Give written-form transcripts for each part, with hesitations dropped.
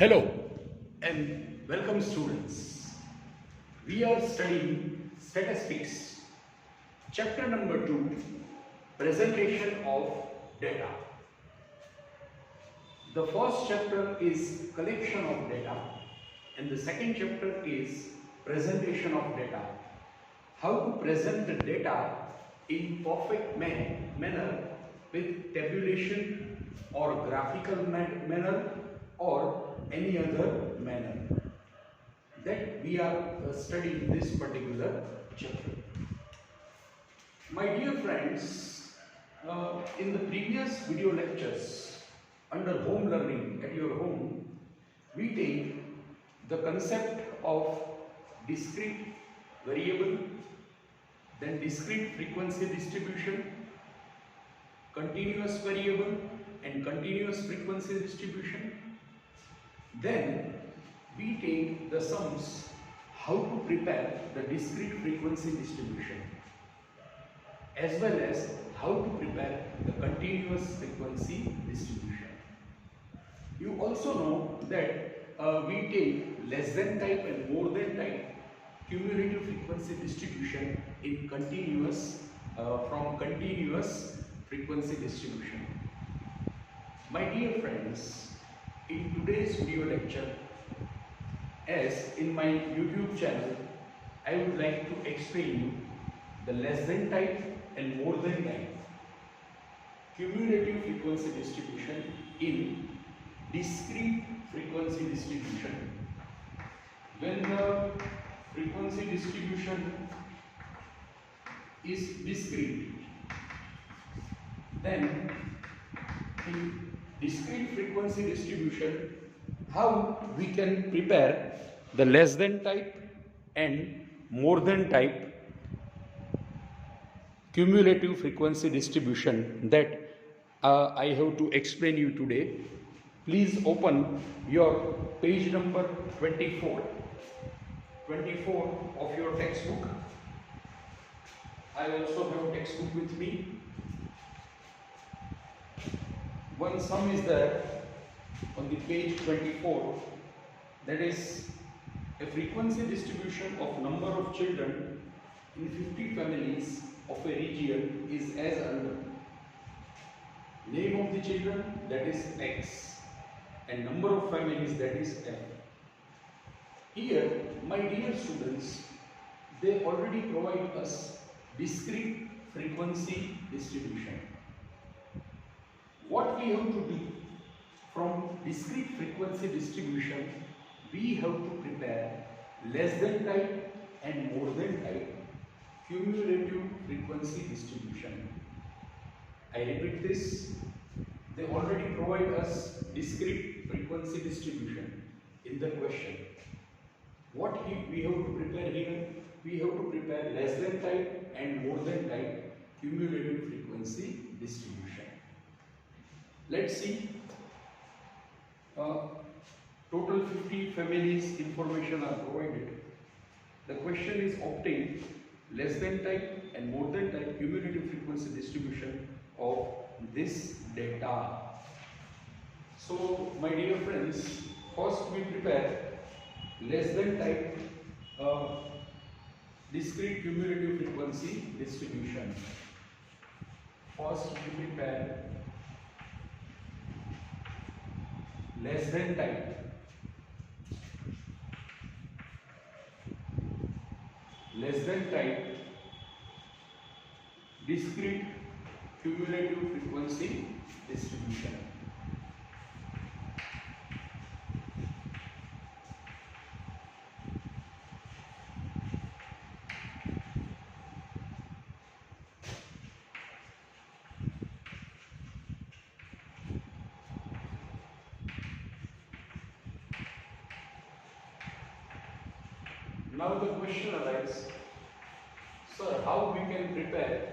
Hello and welcome students. We are studying statistics, chapter number 2, presentation of data. The first chapter is collection of data and the second chapter is presentation of data. How to present the data in perfect manner with tabulation or graphical manner or any other manner. That we are studying this particular chapter. My dear friends, in the previous video lectures under home learning at your home, we take the concept of discrete variable, then discrete frequency distribution, continuous variable and continuous frequency distribution. Then we take the sums how to prepare the discrete frequency distribution as well as how to prepare the continuous frequency distribution. You also know that we take less than type and more than type cumulative frequency distribution in continuous from continuous frequency distribution. My dear friends, in today's video lecture, as in my YouTube channel, I would like to explain you the less than type and more than type cumulative frequency distribution in discrete frequency distribution. When the frequency distribution is discrete, then in discrete frequency distribution, how we can prepare the less than type and more than type cumulative frequency distribution that I have to explain you today. Please open your page number 24 of your textbook. I also have textbook with me. One sum is there on the page 24, that is a frequency distribution of number of children in 50 families of a region is as under. Name of the children, that is X, and number of families, that is F. Here, my dear students, they already provide us discrete frequency distribution. What we have to do from discrete frequency distribution, we have to prepare less than type and more than type cumulative frequency distribution. I repeat this, they already provide us discrete frequency distribution in the question. What we have to prepare here? We have to prepare less than type and more than type cumulative frequency distribution. Let's see. Total 50 families information are provided. The question is obtain less than type and more than type cumulative frequency distribution of this data. So, my dear friends, first we prepare less than type discrete cumulative frequency distribution. First we prepare less than type discrete cumulative frequency distribution. Now the question arises, sir, how we can prepare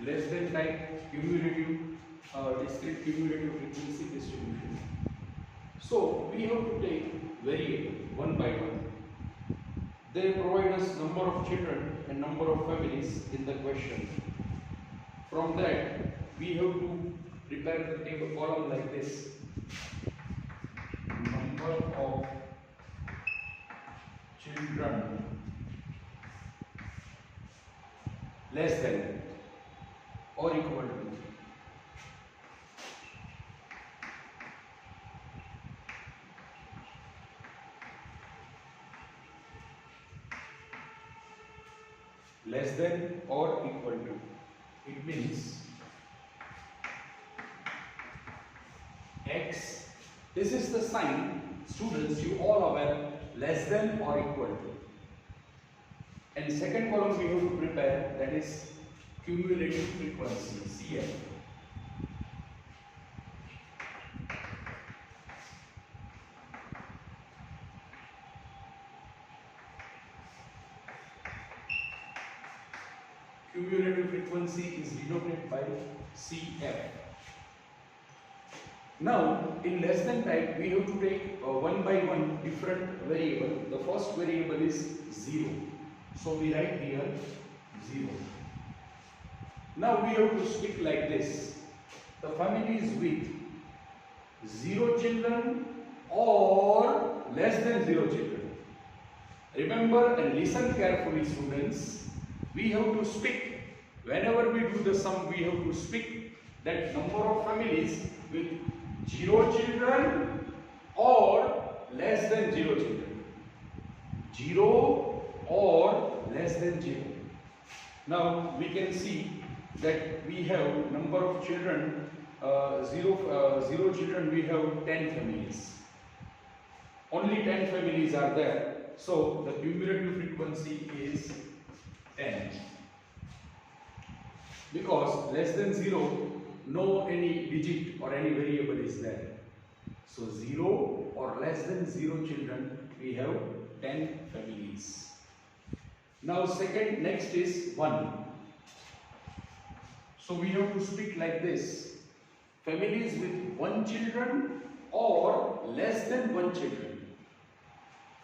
less than type cumulative discrete cumulative frequency distribution? So we have to take variable one by one. They provide us number of children and number of families in the question. From that we have to prepare the table column like this. Number number of children less than or equal to less than or equal to. It means x, this is the sign, students, you all aware, less than or equal to. And second column we have to prepare, that is cumulative frequency, CF. Cumulative frequency is denoted by CF. Now, in less than type, we have to take one by one different variable. The first variable is 0. So we write here 0. Now we have to speak like this. The family is with 0 children or less than 0 children. Remember and listen carefully, students. We have to speak. Whenever we do the sum, we have to speak that number of families with 0 children or less than 0 children. 0 or less than 0. Now we can see that we have number of children, 0 children, we have 10 families. Only 10 families are there. So the cumulative frequency is 10. Because less than 0, no any digit or any variable is there. So 0 or less than 0 children, we have 10 families. Now next is 1. So we have to speak like this. Families with 1 children or less than 1 children.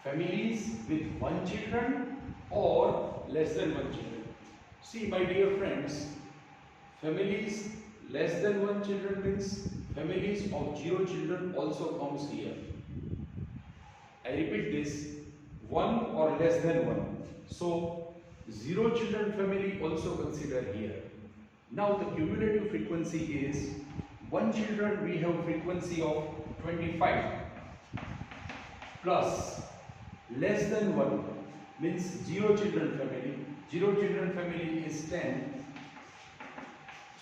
Families with 1 children or less than 1 children. See, my dear friends, families less than 1 children means families of 0 children also comes here. I repeat this, 1 or less than 1. So 0 children family also consider here. Now the cumulative frequency is 1 children, we have frequency of 25 plus less than 1 means 0 children family. 0 children family is 10.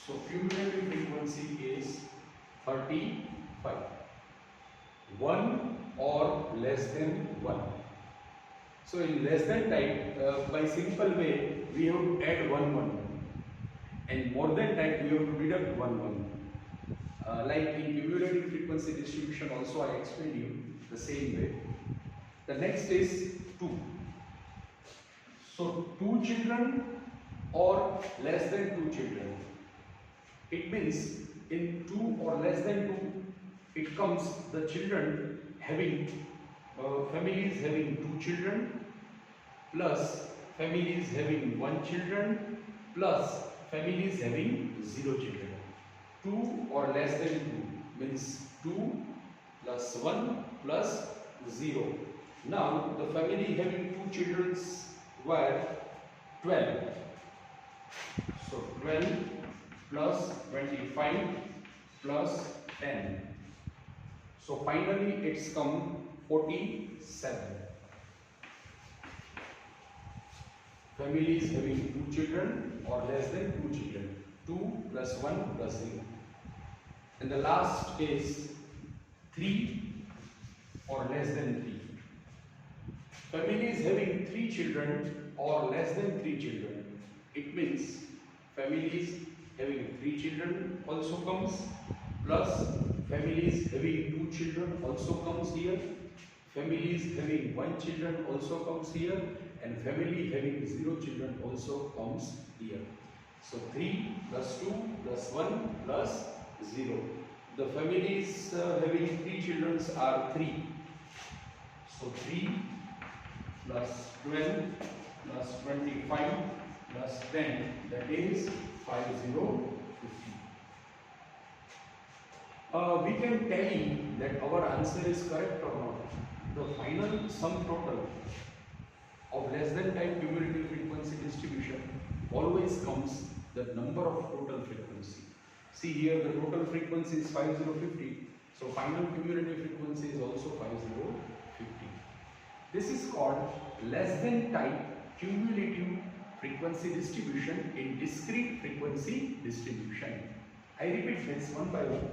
So cumulative frequency is 35. 1 or less than 1. So in less than type, by simple way, we have to add 1 1. And more than type, we have to deduct 1 1. Like in cumulative frequency distribution also I explained you the same way. The next is 2. So 2 children or less than 2 children. It means in 2 or less than 2, it comes the children having, families having 2 children plus families having 1 children plus families having 0 children. 2 or less than 2 means 2 plus 1 plus 0. Now the family having 2 children were 12. So 12 plus 25 plus 10. So finally it's come 47. Families having 2 children or less than 2 children. 2 plus 1 plus 0. And the last is 3 or less than 3. Families having 3 children or less than 3 children. It means families having 3 children also comes, plus families having 2 children also comes here, families having 1 children also comes here, and family having 0 children also comes here. So 3 plus 2 plus 1 plus 0. The families having 3 children are 3. So 3 plus 12 plus 25 plus 10, that is 50, 50. we can tell you that our answer is correct or not. The final sum total of less than type cumulative frequency distribution always comes the number of total frequency. See here, the total frequency is 5050, so final cumulative frequency is also 5050. This is called less than type cumulative frequency distribution in discrete frequency distribution. I repeat this one by one.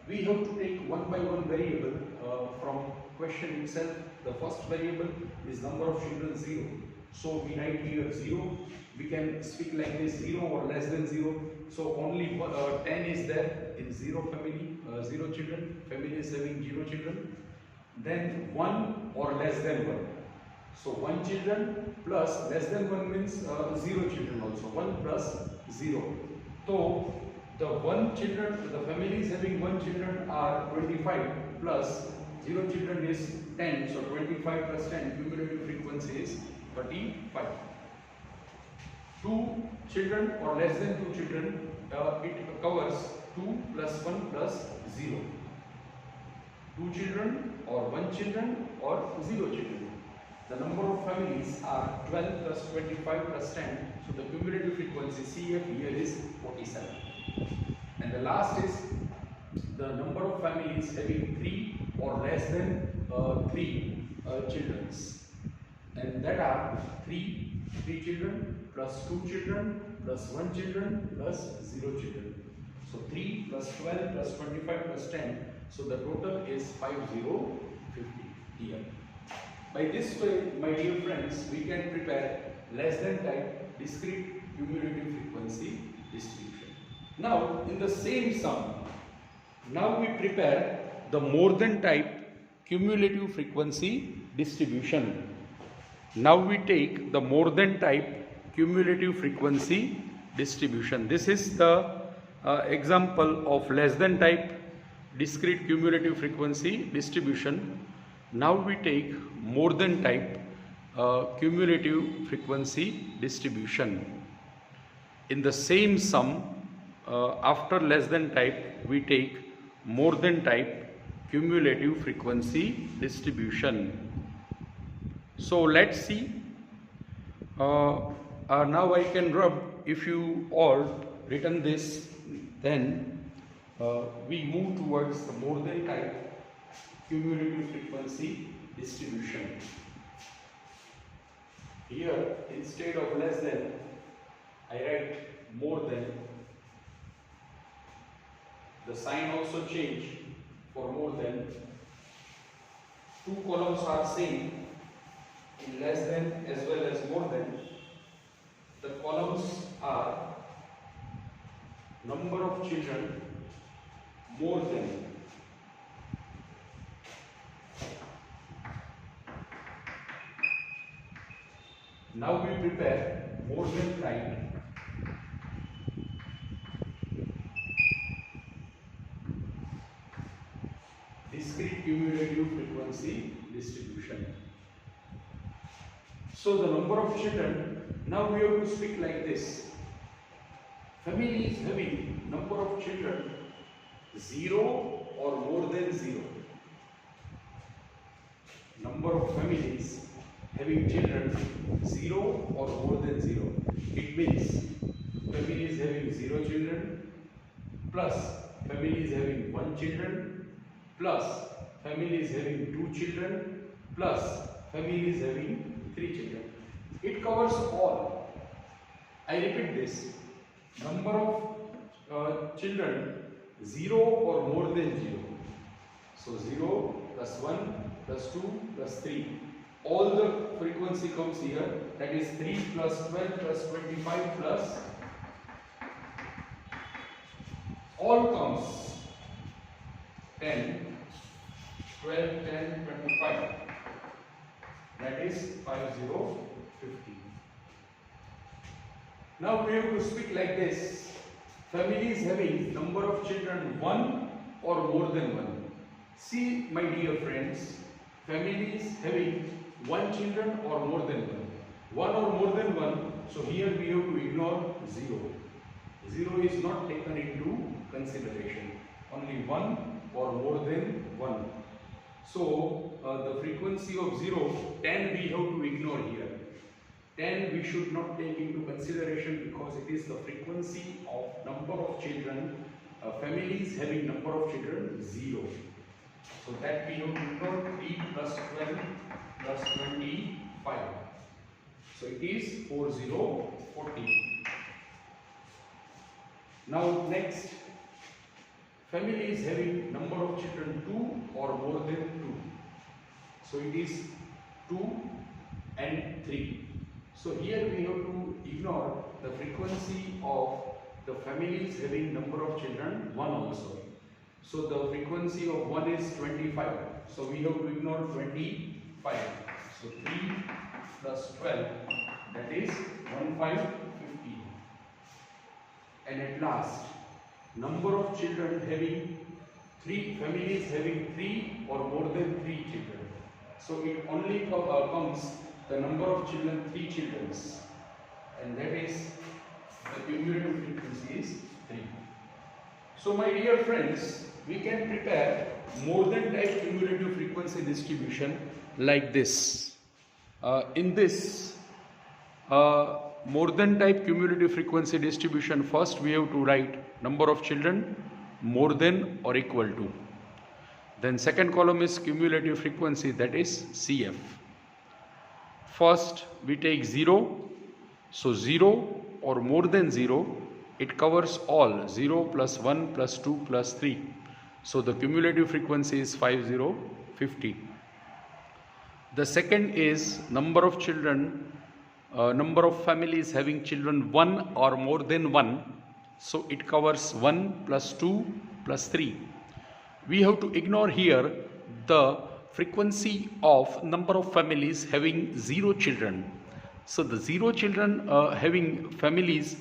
We have to take one by one variable from question itself. The first variable is number of children 0. So we write here 0. We can speak like this, 0 or less than 0. So only 10 is there in 0 family, 0 children. Family is having 0 children. Then 1 or less than 1. So 1 children plus less than 1 means 0 children also. 1 plus 0. So the 1 children, the families having 1 children are 25 plus 0 children is 10. So 25 plus 10 cumulative frequency is 35. 2 children or less than 2 children, it covers 2 plus 1 plus 0. 2 children or 1 children or 0 children. The number of families are 12 plus 25 plus 10. So the cumulative frequency CF here is 47. And the last is the number of families having 3 or less than 3 children. And that are 3 children plus 2 children plus 1 children plus 0 children. So 3 plus 12 plus 25 plus 10. So the total is 5050 here. By this way, my dear friends, we can prepare less than type discrete cumulative frequency distribution. Now, in the same sum, now we prepare the more than type cumulative frequency distribution. Now we take the more than type cumulative frequency distribution. This is the example of less than type discrete cumulative frequency distribution. Now we take more than type cumulative frequency distribution. In the same sum, after less than type, we take more than type cumulative frequency distribution. So let's see. Now I can rub. If you all written this, then we move towards the more than type cumulative frequency distribution. Here, instead of less than, I write more than. The sign also change for more than. 2 columns are same in less than as well as more than. The columns are number of children more than. Now we prepare more than type discrete cumulative frequency distribution. So the number of children, now we have to speak like this. Family is having number of children 0 or more than 0. Number of families having children 0 or more than 0. It means family is having 0 children plus family is having 1 children plus family is having 2 children plus family is having 3 children. It covers all. I repeat this. Number of children 0 or more than 0. So 0 plus 1 plus 2 plus 3. All the frequency comes here. That is 3 plus 12 plus 25 plus all comes 10, 12, 10, 25. That is 5050. Now we have to speak like this. Family is having number of children 1 or more than 1. See, my dear friends, family is having 1 children or more than 1. 1 or more than 1. So here we have to ignore 0. 0 is not taken into consideration. only 1 or more than 1. So the frequency of 0, 10 we have to ignore here. 10 we should not take into consideration because it is the frequency of number of children, families having number of children 0. So that we have to ignore 3 plus 12 plus 25. So it is 4040. Now next, families having number of children 2 or more than 2. So it is 2 and 3. So here we have to ignore the frequency of the families having number of children 1 also. So the frequency of 1 is 25. So we have to ignore 25. So 3 plus 12, that is 1550. And at last, number of children having families having 3 or more than 3 children. So it only comes the number of children, 3 children, and that is the cumulative frequency is 3. So my dear friends, we can prepare more than type cumulative frequency distribution like this. In this more than type cumulative frequency distribution, first we have to write number of children more than or equal to. Then second column is cumulative frequency, that is CF. First we take 0. So 0 or more than 0, it covers all 0 plus 1 plus 2 plus 3. So the cumulative frequency is 5050. The second is number of children, number of families having children 1 or more than 1. So it covers 1 plus 2 plus 3. We have to ignore here the frequency of number of families having 0 children. So the 0 children having families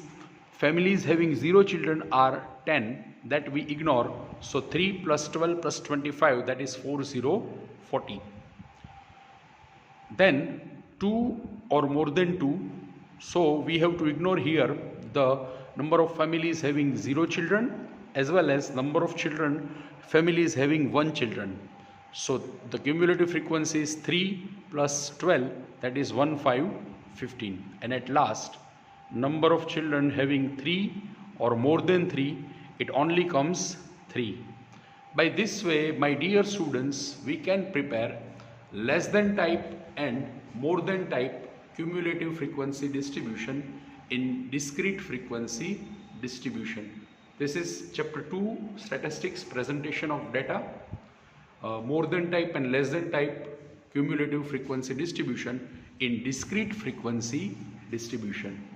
having 0 children are 10, that we ignore. So 3 plus 12 plus 25, that is 4040. Then 2 or more than 2. So we have to ignore here the number of families having 0 children as well as number of families having 1 children. So the cumulative frequency is 3 plus 12, that is 1515. And at last, number of children having 3 or more than 3, it only comes 3. By this way, my dear students, we can prepare less than type and more than type cumulative frequency distribution in discrete frequency distribution. This is chapter 2, statistics, presentation of data, more than type and less than type cumulative frequency distribution in discrete frequency distribution.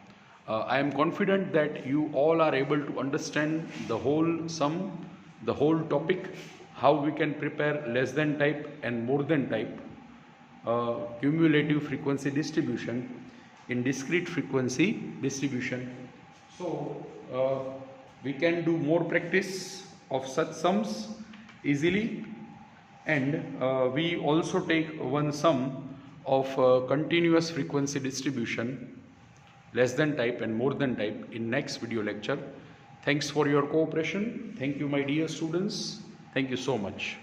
I am confident that you all are able to understand the whole sum, the whole topic, how we can prepare less than type and more than type cumulative frequency distribution in discrete frequency distribution. So we can do more practice of such sums easily, and we also take one sum of continuous frequency distribution less than type and more than type in next video lecture. Thanks for your cooperation. Thank you, my dear students. Thank you so much.